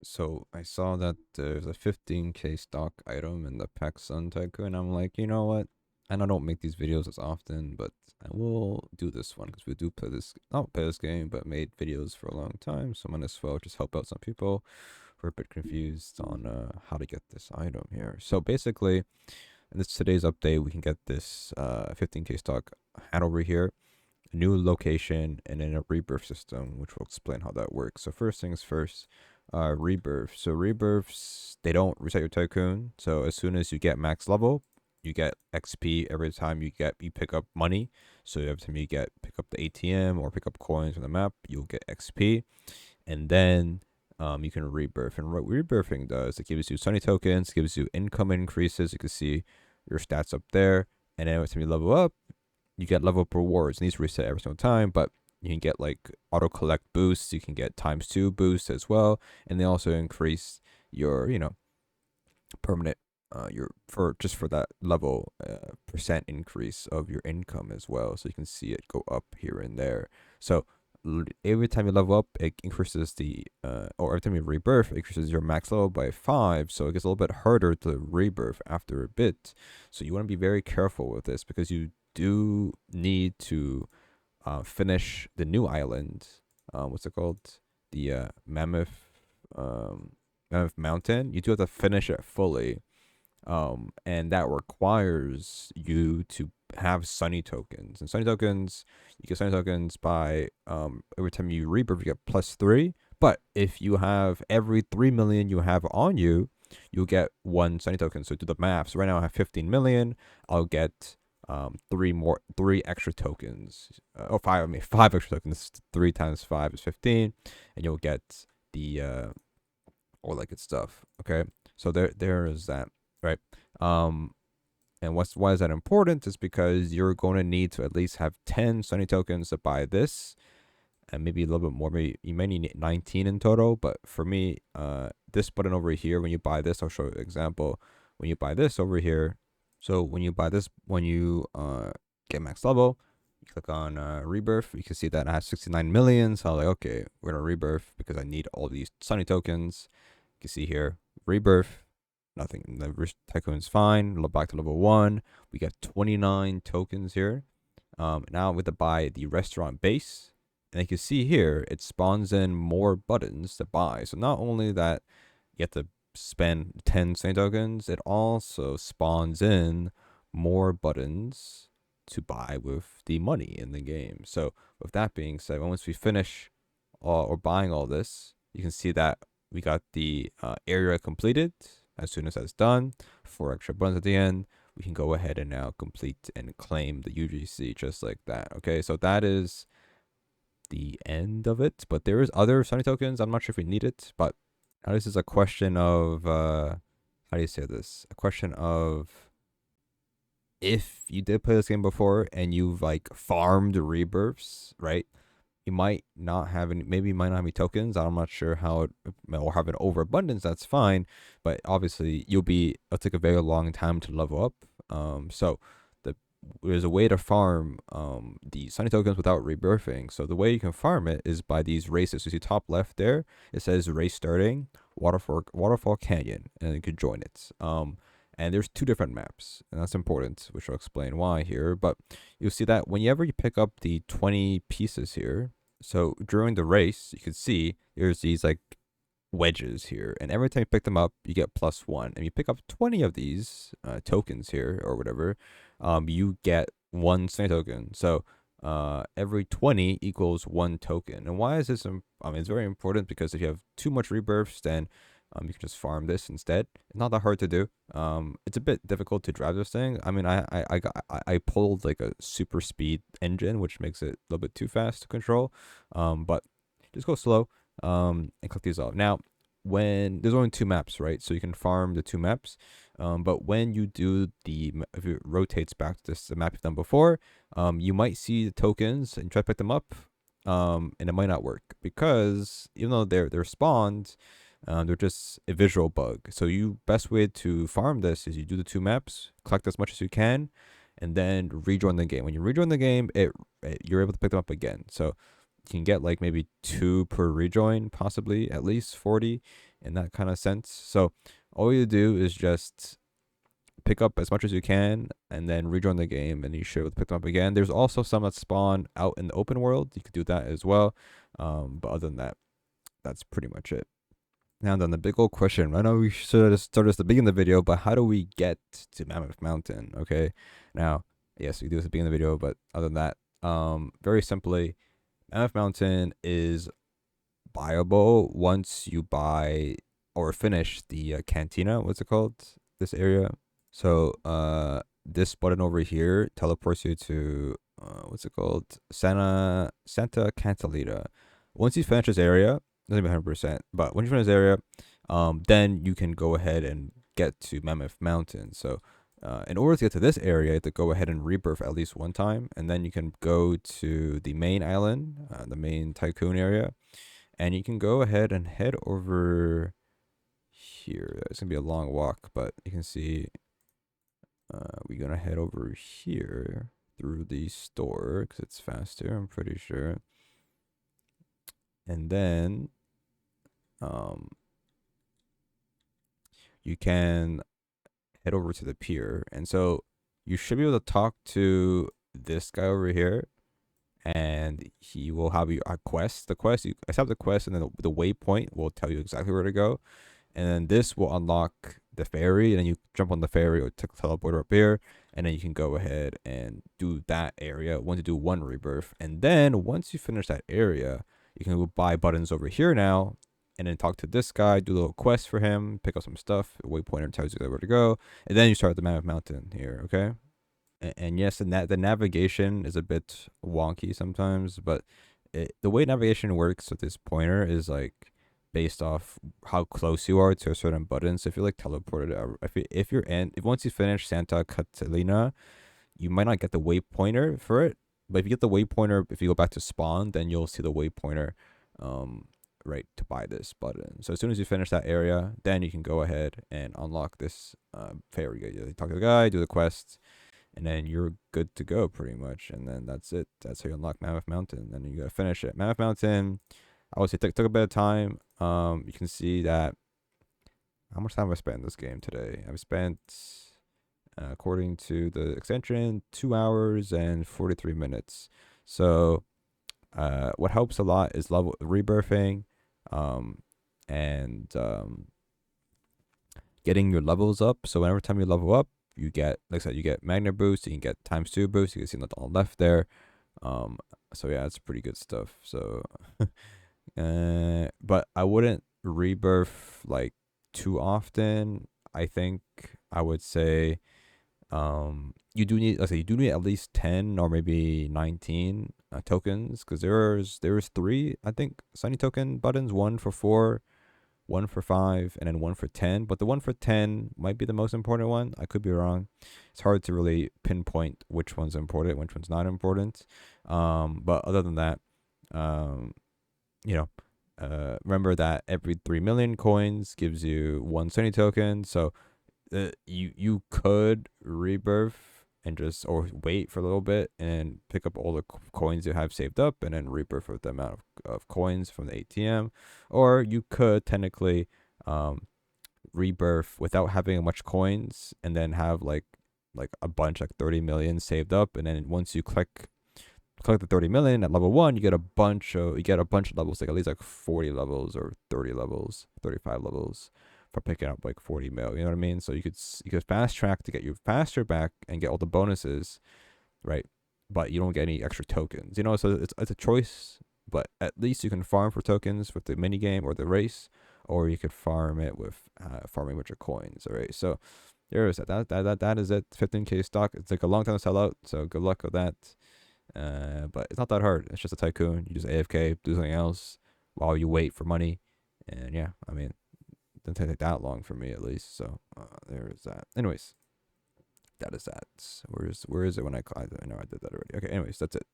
So I saw that there's a 15k stock item in the Pacsun Tycoon. I'm like, you know what? And I don't make these videos as often, but I will do this one because we do play this, not play this game, but made videos for a long time. So I might as well just help out some people who are a bit confused on how to get this item here. So basically, in this today's update, we can get this 15k stock hat over here, a new location, and then a rebirth system, which will explain how that works. So first things first, rebirth. So rebirths, they don't reset your tycoon. So as soon as you get max level, you get XP every time you pick up money. So every time you pick up the ATM or pick up coins on the map, you'll get XP, and then you can rebirth. And what rebirthing does, it gives you sunny tokens, gives you income increases. You can see your stats up there, and then every time you level up, you get level up rewards. And these reset every single time, but you can get like auto collect boosts. You can get ×2 boosts as well, and they also increase your permanent your for that level percent increase of your income as well. So you can see it go up here and there. So every time you level up, it increases or every time you rebirth, it increases your max level by 5. So it gets a little bit harder to rebirth after a bit. So you want to be very careful with this because you do need to finish the new island. What's it called? The Mammoth Mountain. You do have to finish it fully. And that requires you to have sunny tokens. And sunny tokens, you get sunny tokens by every time you rebirth, you get +3. But if you have every 3 million you have on you, you'll get 1 sunny token. So do the math. So right now I have 15 million. I'll get 3 extra tokens. Five extra tokens. 3 times 5 is 15, and you'll get the all that good stuff. Okay, so there is that, right? And why is that important is because you're going to need to at least have 10 sunny tokens to buy this, and maybe a little bit more. Maybe you may need 19 in total, but for me, this button over here, when you buy this, I'll show you an example. When you buy this over here, so when you buy this, when you get max level, you click on rebirth, you can see that I have 69 million. So I'm like, okay, we're gonna rebirth because I need all these sunny tokens. You can see here, rebirth, nothing. The tycoon's fine. Back to level 1. We got 29 tokens here. Now we have to buy the restaurant base, and you can see here it spawns in more buttons to buy. So not only that you have to spend 10 sunny tokens, it also spawns in more buttons to buy with the money in the game. So with that being said, once we finish or buying all this, you can see that we got the area completed. As soon as that's done, 4 extra buttons at the end, we can go ahead and now complete and claim the UGC just like that. Okay, so that is the end of it, but there is other sunny tokens. I'm not sure if we need it, but now this is a question of how do you say this? A question of if you did play this game before and you've like farmed rebirths, right? You might not have any, maybe you might not have any tokens. I'm not sure how it will have an overabundance. That's fine, but obviously it'll take a very long time to level up. So there's a way to farm the sunny tokens without rebirthing. So the way you can farm it is by these races. So you see top left there, it says race starting, waterfall canyon, and you could join it. And there's 2 different maps, and that's important, which I'll explain why here. But you'll see that whenever you pick up the 20 pieces here, so during the race, you can see there's these like wedges here, and every time you pick them up, you get +1. And you pick up 20 of these tokens here or whatever, you get 1 sunny token. So every 20 equals 1 token. And why is this? It's very important because if you have too much rebirths, then you can just farm this instead. It's not that hard to do. It's a bit difficult to drive this thing. I pulled like a super speed engine, which makes it a little bit too fast to control. But just go slow. And click these off. Now, when there's only 2 maps, right? So you can farm the 2 maps. But when you do if it rotates back to the map you've done before, you might see the tokens and try to pick them up. And it might not work because even though they're spawned, they're just a visual bug. So best way to farm this is you do the 2 maps, collect as much as you can, and then rejoin the game. When you rejoin the game, you're able to pick them up again. So you can get like maybe 2 per rejoin, possibly at least 40. in that kind of sense. So all you do is just pick up as much as you can and then rejoin the game, and you should be able to pick them up again. There's also some that spawn out in the open world. You could do that as well. But other than that, that's pretty much it. Now then, the big old question. I know we should have started at the beginning of the video, but how do we get to Mammoth Mountain? Okay. Now, yes, we do this at the beginning of the video, but other than that, very simply, Mammoth Mountain is buyable once you buy or finish the cantina. What's it called? This area. So, this button over here teleports you to what's it called? Santa Catalina. Once you finish this area, doesn't be 100%, but once you finish this area, then you can go ahead and get to Mammoth Mountain. So, in order to get to this area, you have to go ahead and rebirth at least one time, and then you can go to the main island, the main Tycoon area, and you can go ahead and head over here. It's gonna be a long walk, but you can see we're gonna head over here through the store because it's faster, I'm pretty sure. And then you can head over to the pier, and so you should be able to talk to this guy over here, and he will have you a quest. The quest, you accept the quest, and then the waypoint will tell you exactly where to go, and then this will unlock the ferry, and then you jump on the ferry or take the teleporter up here, and then you can go ahead and do that area once you do one rebirth. And then once you finish that area, you can go buy buttons over here now, and then talk to this guy, do a little quest for him, pick up some stuff. The waypointer tells you where to go, and then you start at the Mammoth Mountain here. Okay. And yes, the navigation is a bit wonky sometimes, but the way navigation works with this pointer is like based off how close you are to a certain button. So if you're like teleported out, if once you finish Santa Catalina, you might not get the waypointer for it. But if you get the waypointer, if you go back to spawn, then you'll see the waypointer, right, to buy this button. So as soon as you finish that area, then you can go ahead and unlock this ferry. You talk to the guy, do the quest, and then you're good to go pretty much. And then that's it. That's how you unlock Mammoth Mountain. And then you gotta finish it. Mammoth Mountain, I would say took a bit of time. You can see that. How much time have I spent in this game today? I've spent, according to the extension, 2 hours and 43 minutes. So, what helps a lot is level rebirthing, and getting your levels up. So whenever time you level up, you get, like I said, you get magnet boost. You can get ×2 boost. You can see that on the left there. So yeah, it's pretty good stuff. So, but I wouldn't rebirth like too often. I think I would say, you do need, let's say, you do need at least 10 or maybe 19 tokens, because there's 3, I think, sunny token buttons, 1 for 4, 1 for 5, and then 1 for 10. But the 1 for 10 might be the most important one. I could be wrong. It's hard to really pinpoint which one's important, which one's not important. But other than that, you know, remember that every 3 million coins gives you 1 sunny token. So you could rebirth and just, or wait for a little bit and pick up all the coins you have saved up and then rebirth with the amount of coins from the ATM. Or you could technically rebirth without having much coins and then have like a bunch, like 30 million saved up, and then once you click the 30 million at level 1, you get a bunch of levels, like at least like 40 levels or 30 levels, 35 levels for picking up like 40 mil. You know what I mean? So you could fast track to get you faster back and get all the bonuses, right? But you don't get any extra tokens. You know, so it's a choice. But at least you can farm for tokens with the mini game or the race, or you could farm it with farming with your coins. All right. So there is that. That is it. 15K stock. It's like a long time to sell out. So good luck with that. But it's not that hard. It's just a tycoon. You just AFK, do something else while you wait for money. And yeah, I mean, it doesn't take that long for me at least. So there is that. Anyways, that is that. Where is it when I know I did that already. Okay. Anyways, that's it.